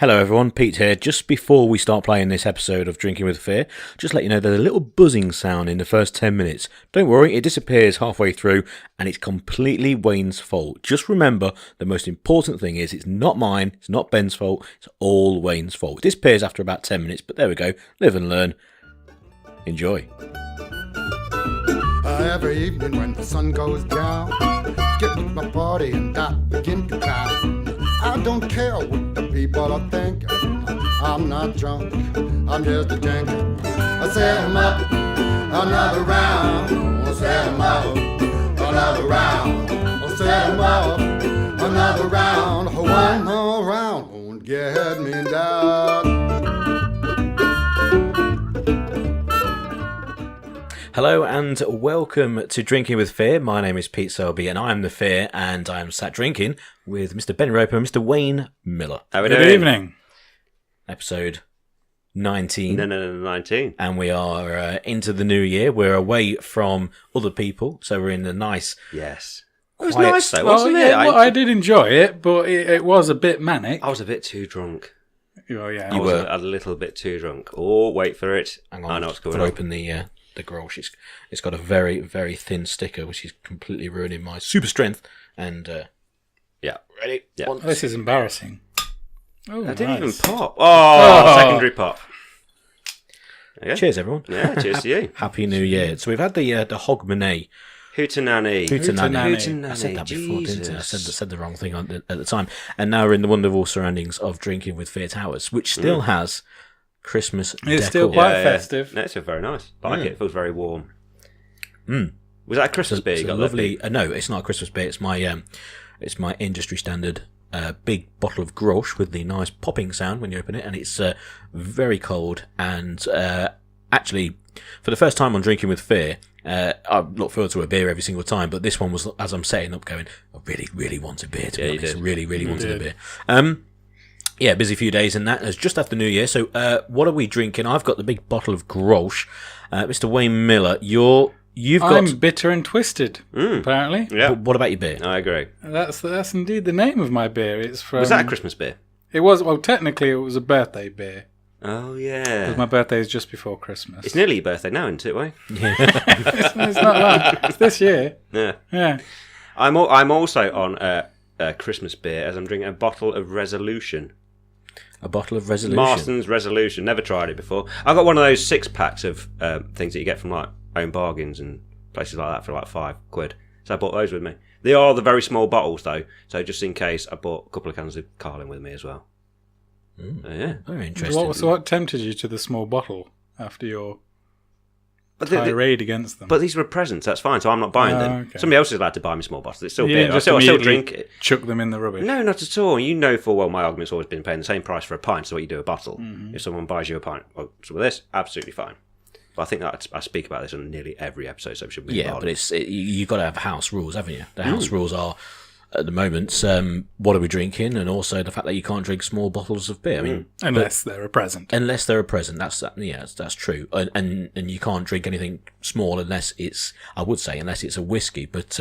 Hello everyone, Pete here. Just before we start playing this episode of Drinking with Fear, just let you know there's a little buzzing sound in the first 10 minutes. Don't worry, it disappears halfway through and it's completely Wayne's fault. Just remember, the most important thing is it's not mine, it's not Ben's fault, it's all Wayne's fault. It disappears after about 10 minutes, but there we go. Live and learn. Enjoy. Every evening when the sun goes down, get with my party and I begin to cry. I don't care what the people are thinking. I'm not drunk, I'm just a drinking. I set 'em up, another round. I set 'em up, another round. I set 'em up, another round. One more round won't get me down. Hello and welcome to Drinking with Fear. My name is Pete Selby and I am the Fear, and I am sat drinking with Mr. Ben Roper and Mr. Wayne Miller. How are we Good doing? evening. Episode 19. No, 19. And we are into the new year. We're away from other people, so we're in the nice... Yes. It was Quiet. nice though, wasn't it? I did enjoy it, but it was a bit manic. I was a bit too drunk. Oh, yeah. You I was were. a little bit too drunk. Oh, wait for it. Hang on, I know what's going I'll on. open the Grolsch. It's got a very, very thin sticker, which is completely ruining my super strength. And, Yeah. ready? Yeah. One, This is embarrassing. Oh, I didn't even nice. pop. Oh, secondary pop. Okay. Cheers, everyone. Yeah, cheers to you. Happy New Year. So we've had the Hogmanay. Hootenanny. Hootenanny. I said that before, didn't I? I Jesus. said the wrong thing at the time. And now we're in the wonderful surroundings of Drinking with Fear Towers, which still has Christmas It's decor. still quite festive. No, it's very nice. I like it. It feels very warm. Mm. Was that a Christmas beer It's you a got lovely. No, it's not a Christmas beer. It's my industry standard big bottle of Grolsch with the nice popping sound when you open it, and it's very cold. And actually, for the first time on Drinking with Fear, I look forward to a beer every single time, but this one was as I'm setting up, going, I really, really want a beer. To be honest, did. really wanted a beer. Yeah, busy few days and that. It's just after New Year. So, what are we drinking? I've got the big bottle of Grolsch. Mr. Wayne Miller, you've got. I'm bitter and twisted, apparently. Yeah, What about your beer? I agree. That's indeed the name of my beer. It's from. Was that a Christmas beer? It was. Well, technically, it was a birthday beer Oh, because yeah. my birthday is just before Christmas. It's nearly your birthday now, isn't it, Wayne? It's not that. It's this year. Yeah. Yeah. I'm also on a Christmas beer as I'm drinking a bottle of Resolution. A bottle of Resolution. Marston's Resolution. Never tried it before. I got one of those 6-packs of things that you get from like Own Bargains and places like that for like £5. So I bought those with me. They are the very small bottles though, so just in case, I bought a couple of cans of Carlin with me as well. Yeah. Very interesting. What tempted you to the small bottle after your But tirade against them? But these were presents, that's fine, so I'm not buying them. Okay. Somebody else is allowed to buy me small bottles. It's still You beer. didn't I just still immediately drink it. chuck them in the rubbish. No, not at all. You know full well my argument's always been paying the same price for a pint as what you do a bottle. If someone buys you a pint, well, so with this, absolutely fine. But I think that I speak about this on nearly every episode, so it should be Yeah, involved. but you've got to have house rules, haven't you? The house rules are, at the moment, what are we drinking, and also the fact that you can't drink small bottles of beer. I mean, Unless they're a present. unless they're a present, that's true. And you can't drink anything small unless it's a whiskey. But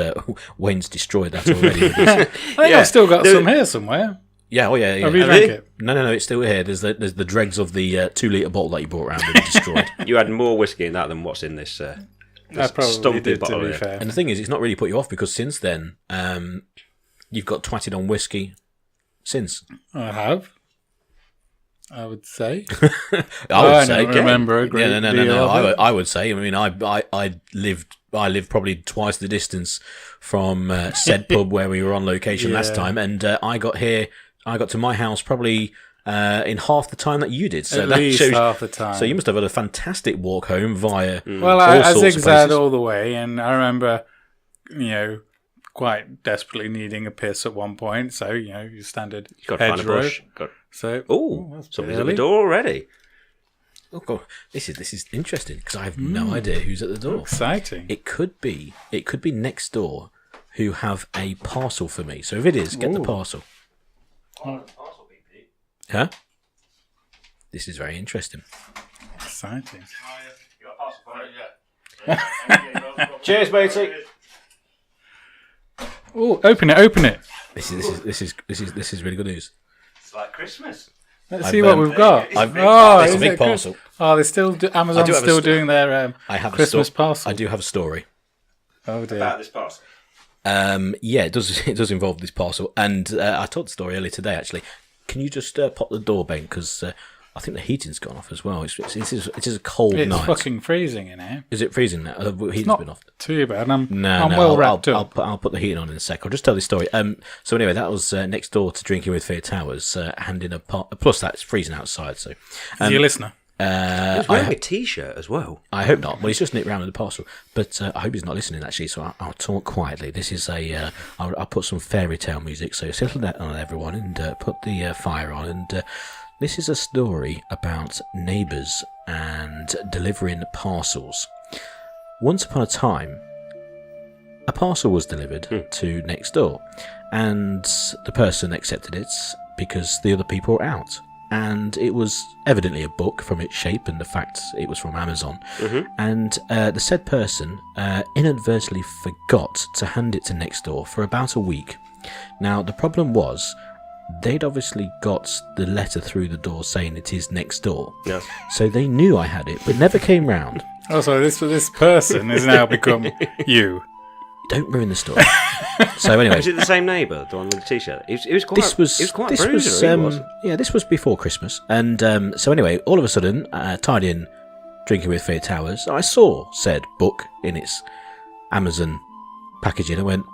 Wayne's destroyed that already. with his- I think I've still got some here somewhere. yeah, oh yeah. Have you Have drank you? it? No, it's still here. There's the dregs of the 2-litre bottle that you brought around that you destroyed. You had more whiskey in that than what's in this. I probably stumpy did, to bottle be here. fair. And the thing is, it's not really put you off because since then, you've got twatted on whiskey. Since I have. I would say. I would don't remember a great no. deal of it. I would say. I mean, I lived probably twice the distance from said pub where we were on location last Yeah. time, and I got to my house probably in half the time that you did. So At that least shows. half the time. So you must have had a fantastic walk home via. Well, all I sorts of zigzagged places. all the way, and I remember, quite desperately needing a piss at one point. So, your standard You've got to find a hedgerow. bush. So, Oh, that's somebody's at early. the door already. Oh God, this is interesting because I have no idea who's at the door. Exciting. It could be next door who have a parcel for me. So if it is, get the Ooh. parcel. Huh? This is very interesting. Exciting. Cheers, matey. Oh, open it. This is really good news. It's like Christmas. Let's see what we've got. It's a is big it good? parcel. Oh, they're still Amazon's have a still doing their I have Christmas parcel. I do have a story. Oh dear. About this parcel. Yeah, it does. It does involve this parcel, and I told the story earlier today. Actually, can you just pop the door, Ben? Because I think the heating's gone off as well. It is a cold It's night. fucking freezing in here. Is it freezing now? The heating's Not been off. too bad. I'm No, well wrapped up. I'll put the heating on in a sec. I'll just tell this story. So anyway, that was next door to Drinking with Fear Towers, handing a plus that's freezing outside. So, Is he a listener? He's wearing a T-shirt as well. I hope not. Well, he's just nipped round with the parcel, but I hope he's not listening actually. So I'll talk quietly. This is I'll put some fairy tale music. So settle down, everyone, and put the fire on. And this is a story about neighbours and delivering parcels. Once upon a time, a parcel was delivered to next door, and the person accepted it because the other people were out. And it was evidently a book from its shape and the fact it was from Amazon. And the said person inadvertently forgot to hand it to next door for about a week. Now, the problem was they'd obviously got the letter through the door saying it is next door. Yeah. So they knew I had it, but never came round. Oh, so this person has now become you. Don't ruin the story. So anyway, Was it the same neighbour, the one with the T-shirt? It was quite. this was It was quite this bruising, was really, wasn't it? yeah, this was before Christmas, and so anyway, all of a sudden, tied in Drinking with Fear Towers, I saw said book in its Amazon packaging. I went,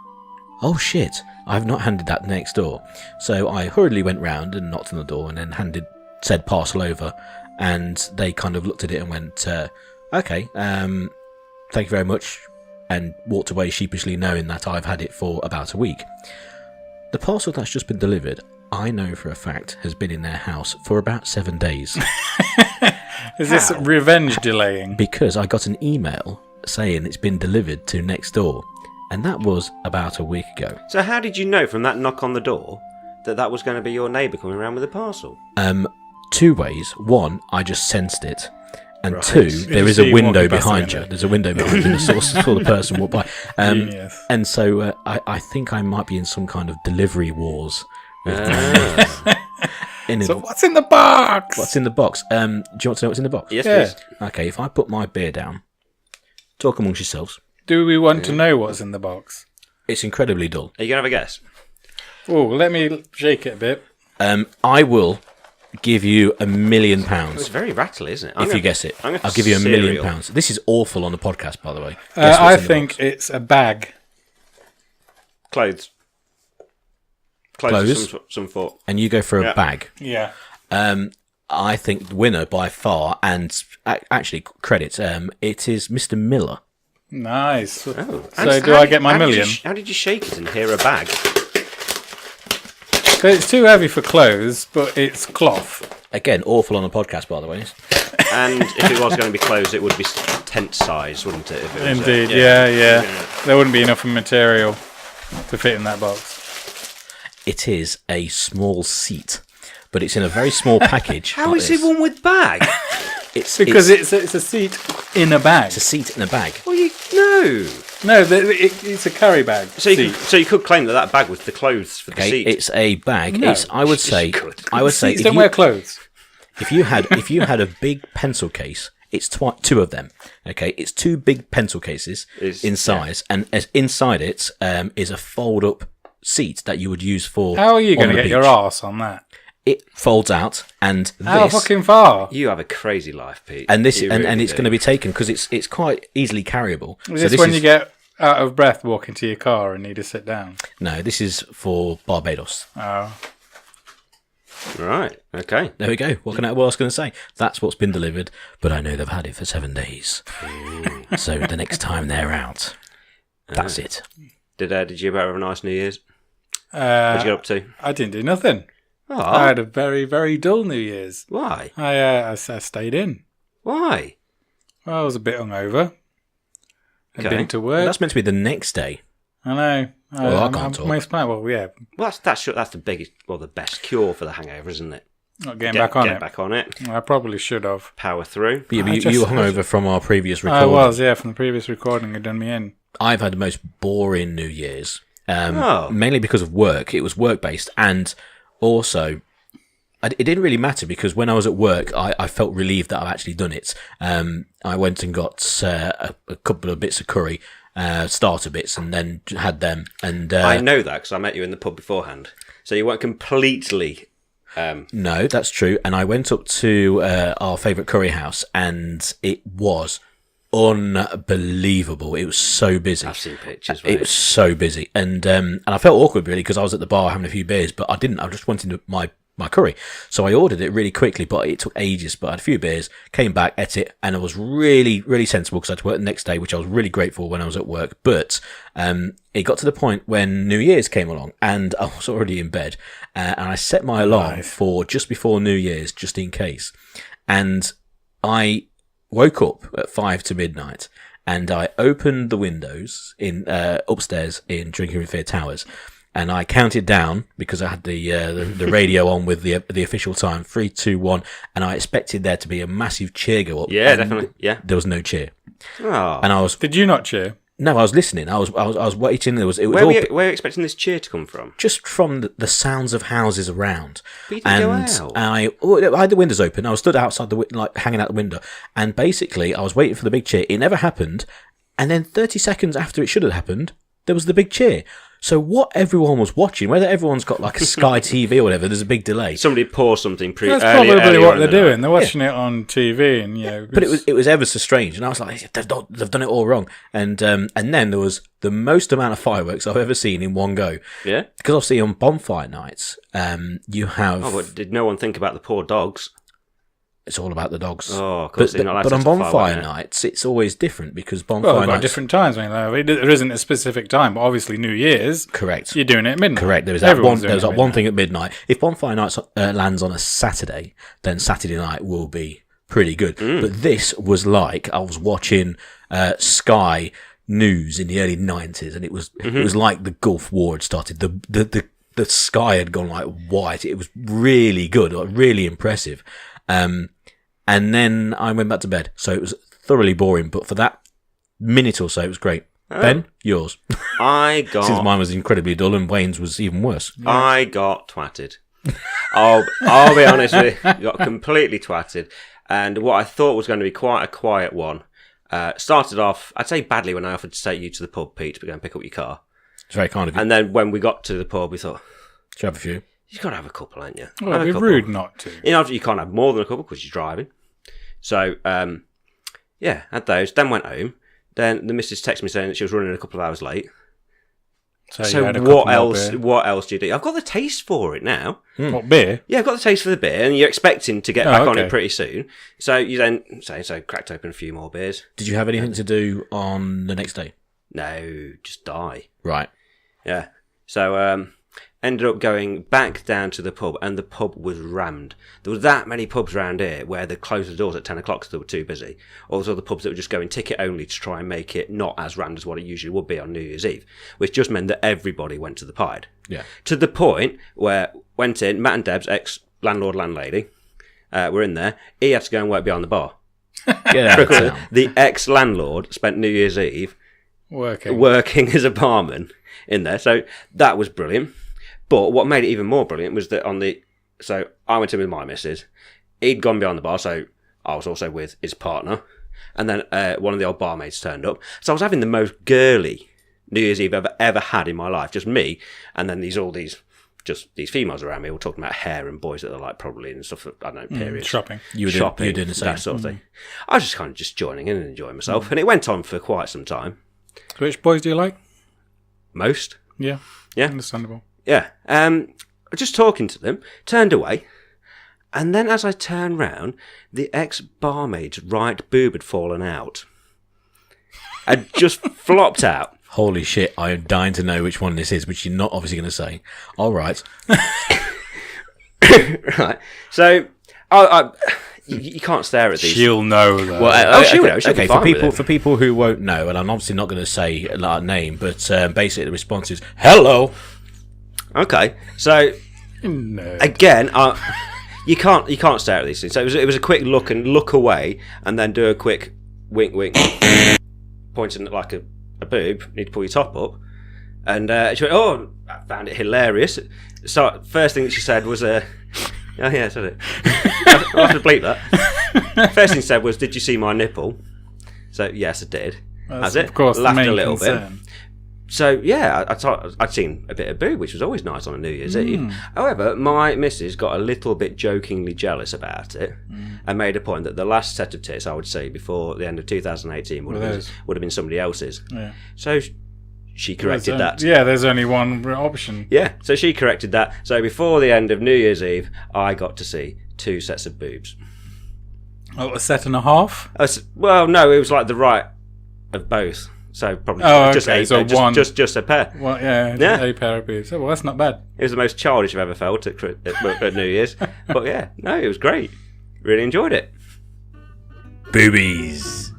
oh shit, I've not handed that next door. So I hurriedly went round and knocked on the door, and then handed said parcel over, and they kind of looked at it and went, okay, thank you very much. And walked away sheepishly knowing that I've had it for about a week. The parcel that's just been delivered, I know for a fact, has been in their house for about 7 days. Is this revenge delaying? Because I got an email saying it's been delivered to next door. And that was about a week ago. So how did you know from that knock on the door that was going to be your neighbour coming around with a parcel? 2 ways. One, I just sensed it. And Right. 2, there is see a him window walking past the behind you. window. There's a window behind you. Saw the person walk by. Genius. And so I think I might be in some kind of delivery wars. So what's in the box? What's in the box? Do you want to know what's in the box? Yes, Yeah. please. Okay, if I put my beer down, talk amongst yourselves. Do we want to know what's in the box? It's incredibly dull. Are you going to have a guess? Oh, let me shake it a bit. I will give you £1 million It's very rattly, isn't it? if you guess it. I'm gonna I'll give you £1 million. cereal. This is awful on the podcast, by the way. Guess what's I in the think box? it's a bag. Clothes. Clothes? Of some sort. And you go for a Yeah. bag. Yeah. I think the winner by far, and actually credit, it is Mr. Miller. Nice. Oh. So do I get my million? How did you shake it and hear a bag? So it's too heavy for clothes, but it's cloth. Again, awful on the podcast, by the way. And if it was going to be clothes, it would be tent size, wouldn't it? If it was, Indeed, yeah. There wouldn't be enough material to fit in that box. It is a small seat, but it's in a very small package. How like is this. it one with bag? It's Because it's a seat in a bag. it's a seat in a bag. Well, no. No, it's a carry bag. So you, seat. could, so you could claim that bag was the clothes for the Okay, seat. it's a bag. No. I would say, could. Seats don't wear clothes. if you had a big pencil case, it's two of them. Okay, it's 2 big pencil cases in size, and inside it is a fold-up seat that you would use for. How are you going on to the get your beach. arse on that? It folds out, and How this. fucking far? You have a crazy life, Pete. And this, You and really it's do. going to be taken because it's quite easily carryable. Is this when you get out of breath walking to your car and need to sit down? No, this is for Barbados. Oh. Right. Okay. There we go. What else was I going to say? That's what's been delivered, but I know they've had it for 7 days. So the next time they're out, that's it. Did you have a nice New Year's? What did you get up to? I didn't do nothing. Oh, I had a very, very dull New Year's. why? I stayed in. Why? Well, I was a bit hungover. I'd Okay. been to work. That's meant to be the next day. I know. Well, I can't talk. Well, yeah. Well, that's the biggest, the best cure for the hangover, isn't it? Not getting back on Get it. back on it. I probably should have. Power through. But I you just- were hungover from our previous I recording. was, yeah, from the previous recording. Had done me in. I've had the most boring New Year's. Oh. Mainly because of work. It was work-based, and also it didn't really matter because when I was at work, I felt relieved that I've actually done it. I went and got a couple of bits of curry, starter bits, and then had them. And I know that because I met you in the pub beforehand. So you weren't completely... No, that's true. And I went up to our favourite curry house, and it was unbelievable. It was so busy. I've seen pictures. Mate. It was so busy, and I felt awkward really because I was at the bar having a few beers, but I didn't. I just wanted my curry, so I ordered it really quickly, but it took ages. But I had a few beers, came back, ate it, and it was really, really sensible because I had to work the next day, which I was really grateful when I was at work. But it got to the point when New Year's came along, and I was already in bed, and I set my alarm for just before New Year's, just in case, and I woke up at 5 to midnight, and I opened the windows in upstairs in Drinking with Fear Towers, and I counted down because I had the radio on with the official time 3, 2, 1, and I expected there to be a massive cheer go up. Yeah, definitely. Yeah, there was no cheer. Oh. And I was. Did you not cheer? No, I was listening. I was waiting. It was where all were you expecting this cheer to come from? just from the sounds of houses around. But you didn't go out. I had the windows open. I was stood outside like hanging out the window, and basically I was waiting for the big cheer. It never happened, and then 30 seconds after it should have happened, there was the big cheer. So what everyone was watching, whether everyone's got like a Sky TV or whatever, there's a big delay. Somebody paused something That's probably what they're doing. They're watching it on TV, and But it was ever so strange, and I was like, they've done it all wrong. And then there was the most amount of fireworks I've ever seen in one go. Yeah, because obviously on bonfire nights, you have. Oh, but did no one think about the poor dogs? It's all about the dogs. Oh, of course. But on bonfire nights, it's always different because bonfire Well, nights... different times. I mean, there isn't a specific time, but obviously New Year's... Correct. You're doing it at midnight. Correct. There was that one thing at midnight. If bonfire nights lands on a Saturday, then Saturday night will be pretty good. But this was like I was watching Sky News in the early 90s, and it was like the Gulf War had started. The sky had gone like white. It was really good, really impressive. And then I went back to bed. So it was thoroughly boring, but for that minute or so, it was great. Oh. Ben, yours. I got... Since mine was incredibly dull and Wayne's was even worse. I got twatted. I'll be honest with you. Got completely twatted. And what I thought was going to be quite a quiet one started off, I'd say badly, when I offered to take you to the pub, Pete, to go and pick up your car. It's very kind of you. And then when we got to the pub, we thought... Should have a few. You've got to have a couple, ain't you? Well, it'd be rude not to. You can't have more than a couple because you're driving. So, had those. Then went home. Then the missus texted me saying that she was running a couple of hours late. So what else? What else do you do? I've got the taste for it now. What, beer? Yeah, I've got the taste for the beer, and you're expecting to get back on it pretty soon. So you then cracked open a few more beers. Did you have anything to do on the next day? No, just die. Right. Yeah. So ended up going back down to the pub, and the pub was rammed. There was that many pubs around here where they closed the doors at 10 o'clock because they were too busy. Or there's other pubs that were just going ticket only to try and make it not as rammed as what it usually would be on New Year's Eve, which just meant that everybody went to the Pied. Yeah. To the point where went in, Matt and Deb's ex-landlord, landlady, were in there. He had to go and work behind the bar. The ex-landlord spent New Year's Eve working as a barman in there. So that was brilliant. But what made it even more brilliant was that so I went in with my missus. He'd gone behind the bar, so I was also with his partner. And then one of the old barmaids turned up. So I was having the most girly New Year's Eve I've ever had in my life. Just me, and then these females around me all talking about hair and boys that are like probably in stuff, I don't know, periods. Shopping. You were doing the same. That sort of thing. I was just kind of just joining in and enjoying myself. And it went on for quite some time. Which boys do you like? Most. Yeah. Yeah. Understandable. Yeah. Just talking to them, turned away, and then as I turned round, the ex-barmaid's right boob had fallen out. Had just flopped out. Holy shit, I am dying to know which one this is, which you're not obviously going to say. All right. Right. So, you can't stare at these. She'll know, though. Well, she'll know. She'll be fine with it. For people who won't know, and I'm obviously not going to say a name, but basically the response is, hello. Okay, so again, you can't stare at these things. So it was a quick look and look away, and then do a quick wink, pointing at like a boob. Need to pull your top up, and she went, "Oh, I found it hilarious." So first thing that she said was, Oh, yeah, I said it. I'll have to bleep that. First thing he said was, "Did you see my nipple?" So, yes, I did. That's it. Of course, laughed the main a little concern. bit. So, yeah, I'd seen a bit of Boob, which was always nice on a New Year's Eve. However, my missus got a little bit jokingly jealous about it and made a point that the last set of tits, I would say, before the end of 2018 would have been somebody else's. Yeah. So she corrected that. Yeah, there's only one option. Yeah, so she corrected that. So before the end of New Year's Eve, I got to see 2 sets of boobs. Oh, a set and a half? Well, no, it was like the right of both. So probably just a pair. Well, yeah, a pair of boobs. Oh, well, that's not bad. It was the most childish I've ever felt at New Year's. But yeah, no, it was great. Really enjoyed it. Boobies.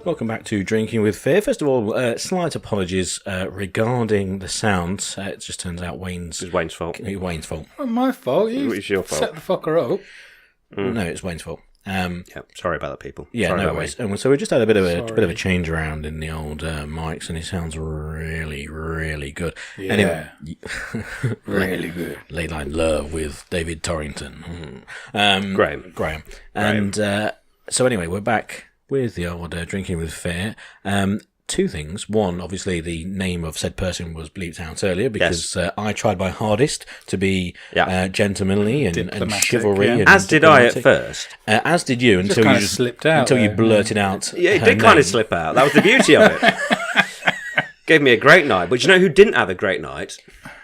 Welcome back to Drinking with Fear. First of all, slight apologies regarding the sound. It just turns out Wayne's fault. Wayne's fault. Not my fault. It's your fault. Set the fucker up. No, it's Wayne's fault. Yeah, sorry about that, people. Yeah, sorry no worries. So we just had a bit of a change around in the old mics, and it sounds really, really good. Yeah, anyway, really good. Late Line Love with David Torrington. Graham. And so anyway, we're back with the old Drinking with Fear. 2 things. One, obviously, the name of said person was bleeped out earlier because I tried my hardest to be gentlemanly and chivalry. Yeah. And as did I at first. As did you until you just slipped out until you there. blurted out. Yeah, it her did kind name. of slip out. That was the beauty of it. Gave me a great night. But you know who didn't have a great night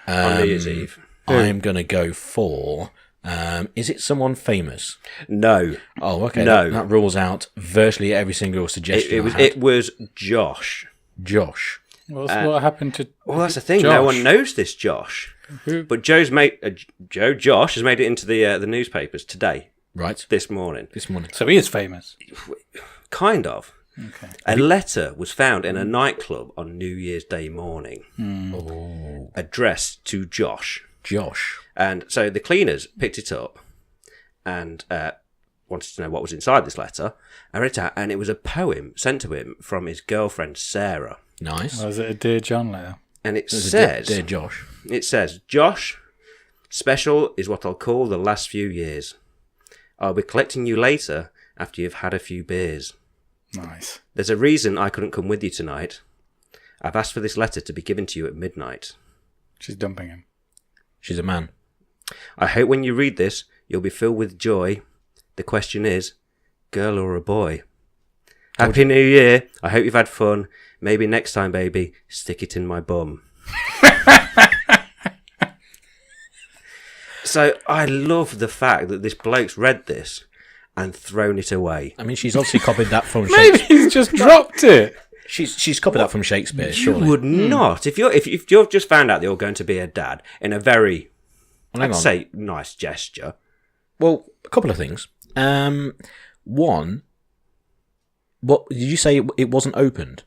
on New Year's Eve? I'm going to go for... is it someone famous? No. Oh, okay. No. That rules out virtually every single suggestion. It was Josh. Josh. What happened to... Well, that's the thing. Josh? No one knows this Josh. Who? But Josh has made it into the newspapers today, Right. this morning. This morning. So he is famous. Kind of. Okay. A letter was found in a nightclub on New Year's Day morning, addressed to Josh. Josh. And so the cleaners picked it up and wanted to know what was inside this letter. I read it out, and it was a poem sent to him from his girlfriend Sarah. Nice. Was it a Dear John letter? And it There's a says, Dear Josh. it says, Josh, special is what I'll call the last few years. I'll be collecting you later after you've had a few beers. Nice. There's a reason I couldn't come with you tonight. I've asked for this letter to be given to you at midnight. She's dumping him. She's a man. I hope when you read this, you'll be filled with joy. The question is, girl or a boy? Happy New Year. I hope you've had fun. Maybe next time, baby, stick it in my bum. So I love the fact that this bloke's read this and thrown it away. I mean, she's obviously copied that from Maybe Shakespeare. he's just dropped it. She's copied that from Shakespeare, You surely. would not. If you've just found out that you're going to be a dad in a very, Well, hang I'd on. say, nice gesture. Well, a couple of things. One, what did you say? It wasn't opened.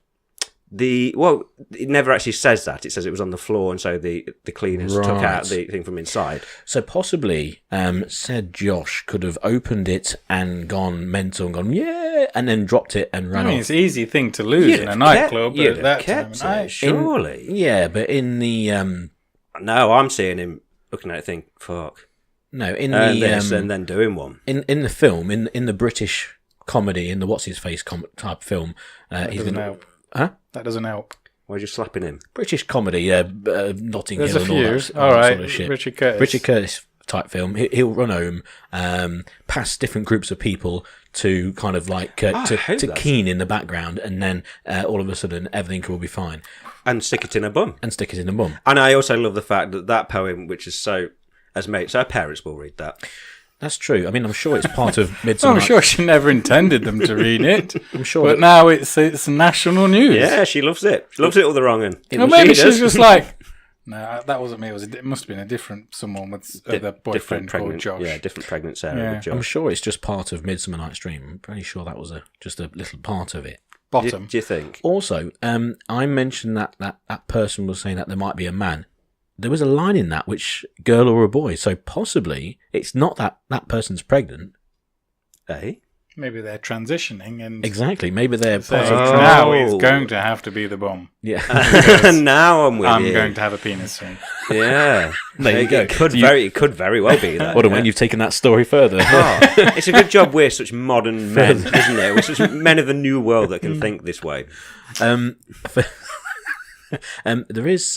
It never actually says that. It says it was on the floor, and so the cleaners took Right. out the thing from inside. So possibly, said Josh could have opened it and gone mental and gone, yeah, and then dropped it and I ran mean, off. it's an easy thing to lose You'd in a have nightclub kept- you'd at have that time kept of it, night. surely. Yeah, but in the No, I'm seeing him looking at it, think, fuck. no, in And the this, and then doing one. in the film, in the British comedy, in the what's his face type film, That he's doesn't gonna, help. huh? That doesn't help. Why are you slapping him? British comedy, Notting There's Hill a and all few. that All right, sort of shit. Richard Curtis. Richard Curtis type film. He'll run home, past different groups of people to kind of like I hope to that's- keen in the background, and then all of a sudden everything will be fine, And stick it in a bum. and stick it in the bum. And I also love the fact that poem, which is so our parents will read that. That's true. I mean, I'm sure it's part of Midsummer. I'm sure she never intended them to read it. I'm sure. But now it's national news. Yeah, she loves it. She loves it all the wrong one. It Well, was- maybe she she's does. just like, no, that wasn't me. It must have been a different someone with a Different boyfriend called pregnant, Josh. yeah, different pregnant Sarah Yeah. with Josh. I'm sure it's just part of Midsummer Night's Dream. I'm pretty sure that was just a little part of it. Bottom. Do you think? Also, I mentioned that person was saying that there might be a man. There was a line in that which girl or a boy, so possibly it's not that person's pregnant. Eh? Maybe they're transitioning and Exactly. Maybe they're saying, part of now it's going to have to be the bomb. Yeah. Now I'm with I'm you. going to have a penis soon. Yeah. There you go. It could very well be that. Hold on, when you've taken that story further. Oh, it's a good job we're such modern men, isn't it? We're such men of the new world that can think this way. There is.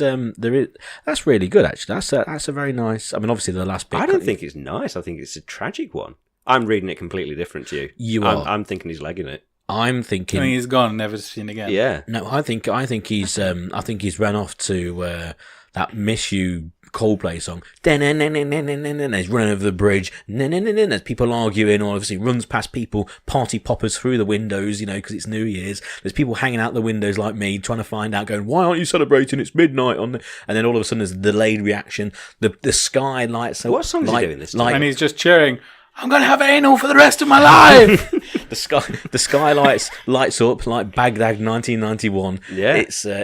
That's really good, actually. That's a very nice. I mean, obviously the last bit. I don't think it's nice. I think it's a tragic one. I'm reading it completely different to you. You are. I'm thinking he's legging it. I'm I thinking. mean, he's gone, never seen again. Yeah. No, I think he's. I think he's run off to that "Miss You" Coldplay song. He's running over the bridge. There's people arguing, or obviously runs past people, party poppers through the windows, because it's New Year's. There's people hanging out the windows like me, trying to find out, going, "Why aren't you celebrating? It's midnight on." And then all of a sudden, there's a delayed reaction. The sky lights up. What song is he doing this time? And he's just cheering, I'm going to have anal for the rest of my life. the sky lights up like Baghdad 1991. Yeah.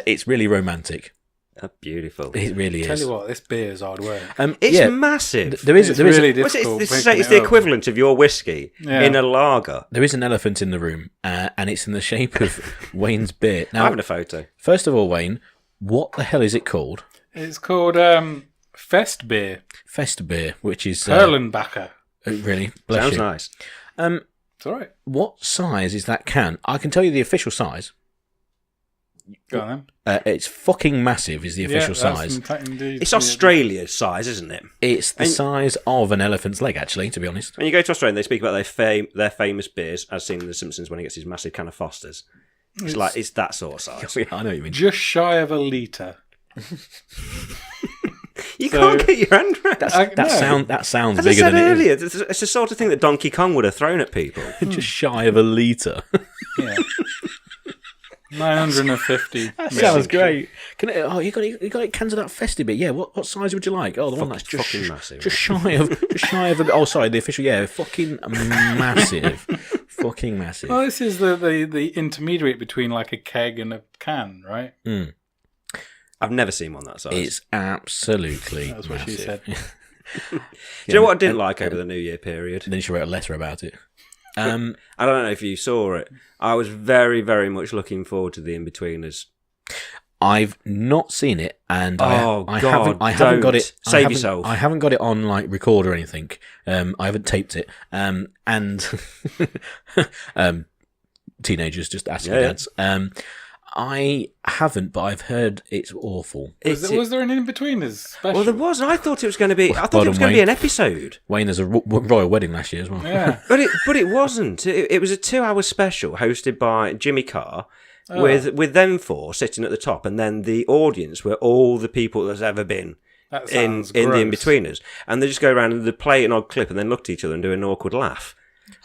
It's really romantic. Beautiful. It really is. Tell you what, this beer is hard work. It's massive. There is It's there is really What's difficult. it's picking it's it the up. equivalent of your whiskey in a lager. there is an elephant in the room, and it's in the shape of Wayne's beer. I'm Now, having a photo. first of all, Wayne, what the hell is it called? It's called Fest Beer. Festa beer, which is Perlenbacher. really bless Sounds you. nice. It's all right. What size is that can? I can tell you the official size. Go on then. It's fucking massive. Is the official that's size? indeed. It's Australia's size, isn't it? It's the size of an elephant's leg, actually. To be honest. When you go to Australia, they speak about their famous beers, as seen in The Simpsons when he gets his massive can of Foster's. It's that sort of size. Yeah, I know what you mean. Just shy of a litre. You can't get your hand around. That sounds As I bigger said than it earlier, it's the sort of thing that Donkey Kong would have thrown at people. is. Just shy of a litre. Yeah. 950. That sounds great. Can it, you got it cans of that festive bit. Yeah, what size would you like? Oh, the one that's just fucking massive. Just shy of a. Oh, sorry, the official. Yeah, fucking massive, fucking massive. Well, this is the intermediate between like a keg and a can, right? I've never seen one that size. It's absolutely. That's what she massive. said. Do you know what I didn't like over the New Year period? Then she wrote a letter about it. I don't know if you saw it. I was very, very much looking forward to the In-Betweeners. I've not seen it, and I God, haven't got it. Save yourself. I haven't got it on like record or anything. I haven't taped it. And teenagers just asking dads. I haven't, but I've heard it's awful. Was there an in-betweeners special? Well, there was. I thought it was going to be. I thought it was going to be an episode. Wayne, there's a royal wedding last year as well. Yeah. But it wasn't. It was a 2-hour special hosted by Jimmy Carr with them four sitting at the top, and then the audience were all the people that's ever been That in sounds the gross. In-Betweeners. And they just go around and they play an odd clip and then look at each other and do an awkward laugh.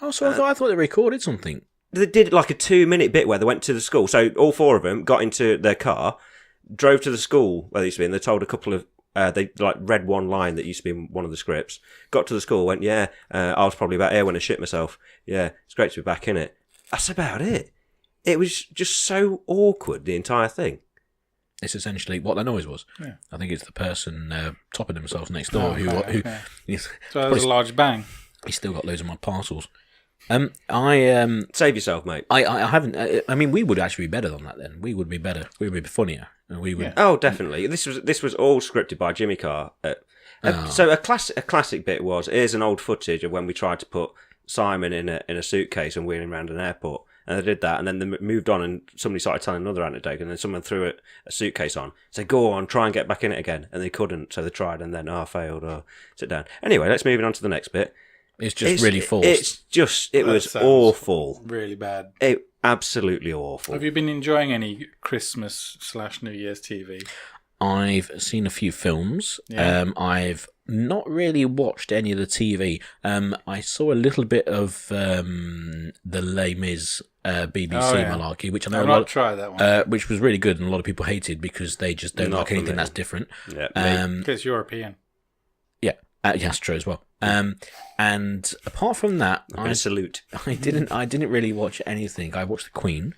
Oh, so I thought they recorded something. They did like a 2-minute bit where they went to the school. So all four of them got into their car, drove to the school where they used to be, and they told a couple of they like read one line that used to be in one of the scripts. Got to the school, went, I was probably about here when I shit myself. Yeah, it's great to be back in it. That's about it. It was just so awkward, the entire thing. It's essentially what that noise was. Yeah. I think it's the person topping themselves next door who So that was a large bang. he's still got loads of my parcels. Save yourself, mate. I haven't. I mean, we would actually be better than that. Then we would be better. We would be funnier. And we would. Yeah. Oh, definitely. This was all scripted by Jimmy Carr. So a classic bit was, here's an old footage of when we tried to put Simon in a suitcase and wheel him around an airport. And they did that, and then they moved on, and somebody started telling another anecdote, and then someone threw a suitcase on. Said, go on, try and get back in it again. And they couldn't, so they tried, and then, failed, sit down. Anyway, let's move on to the next bit. It's just really forced. It was awful. Really bad. Absolutely awful. Have you been enjoying any Christmas/New Year's TV? I've seen a few films. Yeah. I've not really watched any of the TV. I saw a little bit of the Les Mis BBC malarkey, which I know I've not tried that one. which was really good, and a lot of people hated because they just don't Not like for anything me. that's different. Yeah, Because European. Yeah, that's true as well. And apart from that, I salute. I didn't really watch anything. I watched The Queen.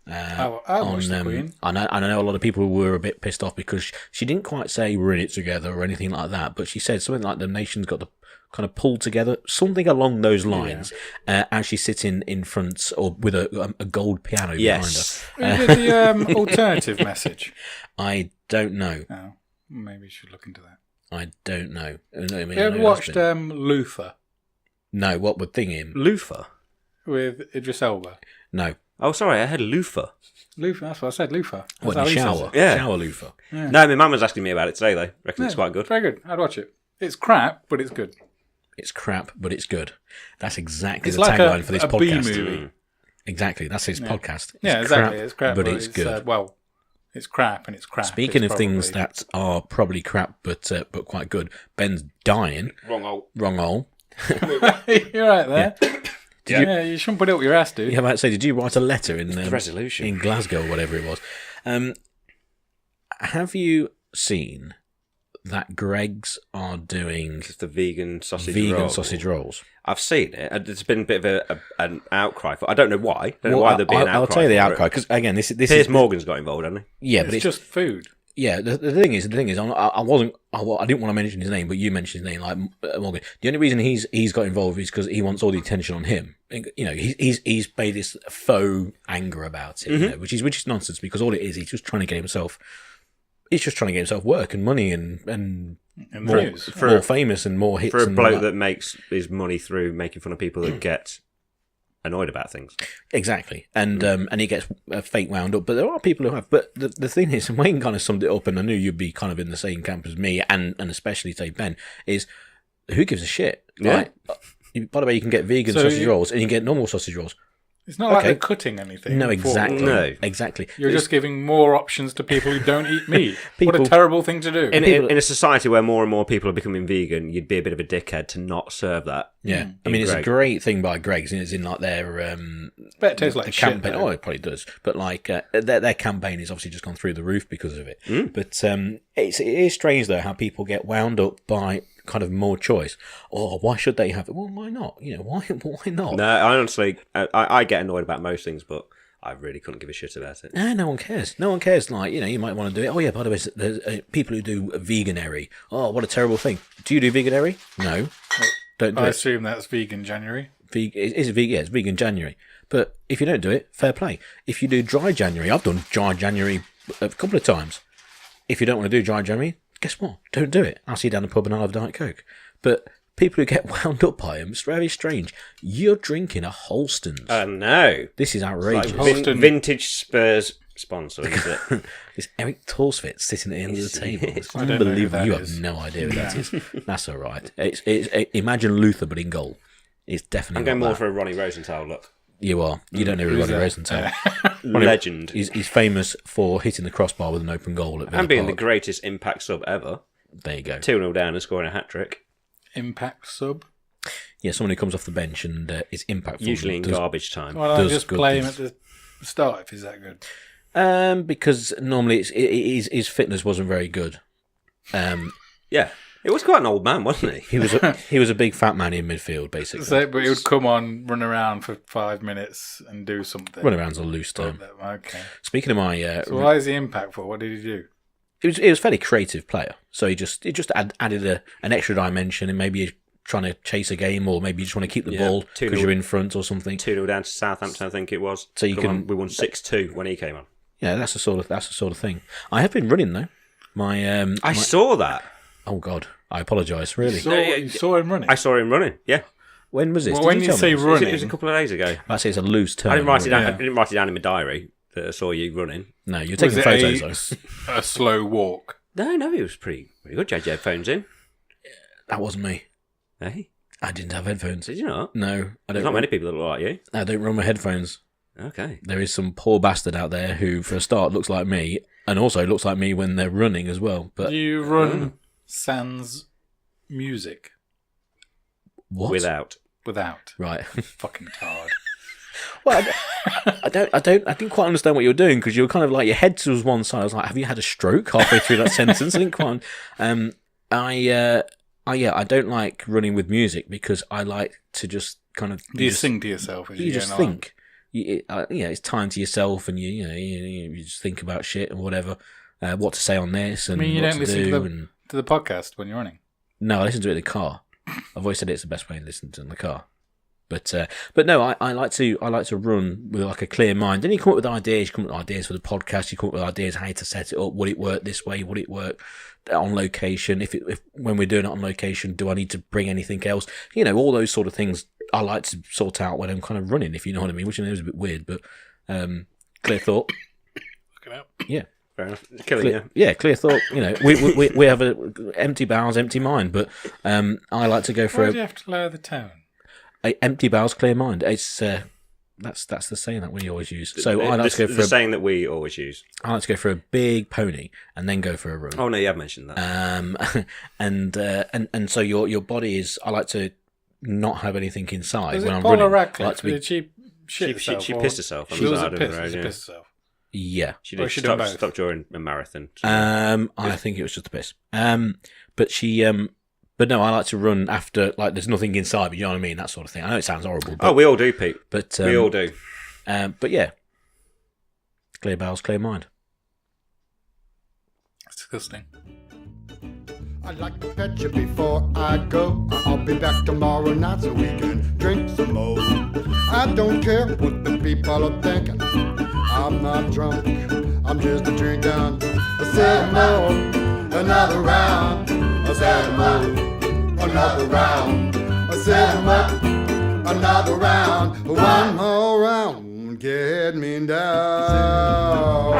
I watched the Queen. I know a lot of people were a bit pissed off because she didn't quite say we're in it together or anything like that, but she said something like the nation's got to kind of pull together, something along those lines, as she's sitting in front or with a gold piano behind her. Who did the alternative message? I don't know. Oh, maybe you should look into that. I don't know. You ever watched Luther No, what would thing him? Loofah? with Idris Elba? No. Oh, sorry, I had loofah. Luther, that's what I said, Luther. That's What, how in the he says shower? it. Yeah. Shower loofah. Yeah. No, my mum was asking me about it today, though. Reckon it's Yeah, quite good. Very good. I'd watch it. It's crap, but it's good. It's crap, but it's good. That's exactly It's the like tagline for this a B podcast. movie. Exactly, that's his podcast. It's Yeah, exactly. It's crap, but it's good. It's crap and it's crap. Speaking It's of things probably- that are probably crap but quite good, Ben's dying. Wrong hole. Wrong hole. You're right there. Yeah, you shouldn't put it up your ass, dude. Yeah, I might say, did you write a letter in resolution. in Glasgow or whatever it was? Have you seen that Greggs are doing It's the vegan sausage vegan roll. sausage rolls? I've seen it. And there's been a bit of an outcry for. I don't know why. I don't know why there'd be an outcry. I'll tell you the for outcry it. because again, this Piers is Morgan's got involved, hasn't he? yeah, It's but it's just food. yeah. The thing is, I didn't want to mention his name, but you mentioned his name, like Morgan. The only reason he's got involved is because he wants all the attention on him. You know, he's made this faux anger about it, you know, which is nonsense because all it is, he's just trying to get himself. He's just trying to get himself work and money and more, views. more famous and more hits. For a and bloke all that makes his money through making fun of people that get annoyed about things. Exactly, and he gets fake wound up. But there are people who have. But the thing is, and Wayne kind of summed it up, and I knew you'd be kind of in the same camp as me, and especially say Ben, is who gives a shit? Yeah. Right? By the way, you can get vegan So sausage you- rolls, and you can get normal sausage rolls. It's not like Okay. they're cutting anything. No, for exactly. you. No. Exactly. You're just giving more options to people who don't eat meat. What People- a terrible thing to do. In a society where more and more people are becoming vegan, you'd be a bit of a dickhead to not serve that. Yeah, I mean, it's a Greg. great thing by Greggs, and it's in like their Bet it tastes like the shit, campaign. though. Oh, it probably does, but like their campaign has obviously just gone through the roof because of it. But it is strange though how people get wound up by kind of more choice. Oh, why should they have it? Well, why not? You know, why not? No, I honestly, I get annoyed about most things, but I really couldn't give a shit about it. No one cares. No one cares. Like, you know, you might want to do it. Oh, yeah, by the way, there's people who do veganary. Oh, what a terrible thing. Do you do veganary? No. Don't do I it. assume that's vegan January. It's vegan, yeah, it's vegan January. But if you don't do it, fair play. If you do dry January, I've done dry January a couple of times. If you don't want to do dry January, guess what? Don't do it. I'll see you down the pub and I'll have Diet Coke. But people who get wound up by them, it's very strange. You're drinking a Holston's. No. This is outrageous. Like Holston- Vintage Spurs sponsor, is it? It's Eric Torsfit sitting at the end of the table. It's I don't know who unbelievable. that You is. have no idea who that is. That's all right. It's imagine Luther, but in goal. It's definitely I'm going not more that. for a Ronnie Rosenthal look. You are. You don't know who Who's Ronnie that? Rosenthal. Legend. He's famous for hitting the crossbar with an open goal at Villa And being the Park. greatest impact sub ever. There you go. 2-0 down and scoring a hat-trick. Impact sub. Yeah, someone who comes off the bench and is impactful. Usually in Does- garbage time. Why don't I Does just good play him things. at the start if he's that good? Because normally his fitness wasn't very good. Yeah. It was quite an old man, wasn't he? He was a big fat man in midfield, basically. So, but he would come on, run around for 5 minutes and do something. Run around's a loose term. Okay. Speaking of my, So why is he impactful? What did he do? it was a fairly creative player. So he just added an extra dimension, and maybe you're trying to chase a game, or maybe you just want to keep the Yeah, ball 2-0. because you're in front or something. 2-0 down to Southampton, I think it was. So you can- We won 6-2 when he came on. Yeah, that's the sort of thing. I have been running though. I saw that. Oh God, I apologise. Really? You saw him running? I saw him running. Yeah. When was this? Well, Did when you tell say me this? running, It was a couple of days ago. I say it's a loose term. I didn't write it down. Yeah. I didn't write it down in my diary that I saw you running. No, you're was taking it photos though. a slow walk? No, it was pretty good. You had your headphones in. That wasn't me. Hey, I didn't have headphones. did you not? No, I There's don't. not many people that look like you. I don't run with headphones. Okay. There is some poor bastard out there who, for a start, looks like me, and also looks like me when they're running as well. But Do you run sans music? what? Without. Without. Right. Fucking tard. Well, I didn't quite understand what you were doing because you were kind of like your head was one side. I was like, have you had a stroke halfway through that sentence? I didn't quite. I don't like running with music because I like to just kind of. Do you sing to yourself as You you're just going think. it's time to yourself, and you just think about shit and whatever, what to say on this, and you what don't to listen do. to the podcast when you're running. No, I listen to it in the car. I've always said it's the best way to listen to it in the car. But no, I like to run with like a clear mind. Then you come up with ideas. You come up with ideas for the podcast. You come up with ideas how to set it up. Would it work this way? Would it work on location? If when we're doing it on location, do I need to bring anything else? All those sort of things I like to sort out when I'm kind of running, if you know what I mean. Which I know is a bit weird, but clear thought. Look it up. Yeah. Fair enough. Killing you. Yeah, clear thought. We have a empty bowels, empty mind, but I like to go for Why do you have to lower the tone? empty bowels, clear mind. It's that's the saying that we always use. So I like to go for the saying that we always use. I like to go for a big pony and then go for a run. Oh no, you have mentioned that. And so your body is. I like to not have anything inside Was when it I'm Paula running. Radcliffe? I like to be, Did she shit herself? She pissed herself. On She the was side of the road, pissed yeah. herself. yeah. She Or did she done both? stop during a marathon. I think it was just a piss. But she. But no, I like to run after, like, there's nothing inside, but you know what I mean? That sort of thing. I know it sounds horrible. But, We all do, Pete. But, We all do. But yeah. Clear bowels, clear mind. It's disgusting. I'd like to pet you before I go. I'll be back tomorrow night so we can drink some more. I don't care what the people are thinking. I'm not drunk, I'm just a drinking. I said more, another round. I said more, another round. I said more, another round. One more round, get me down.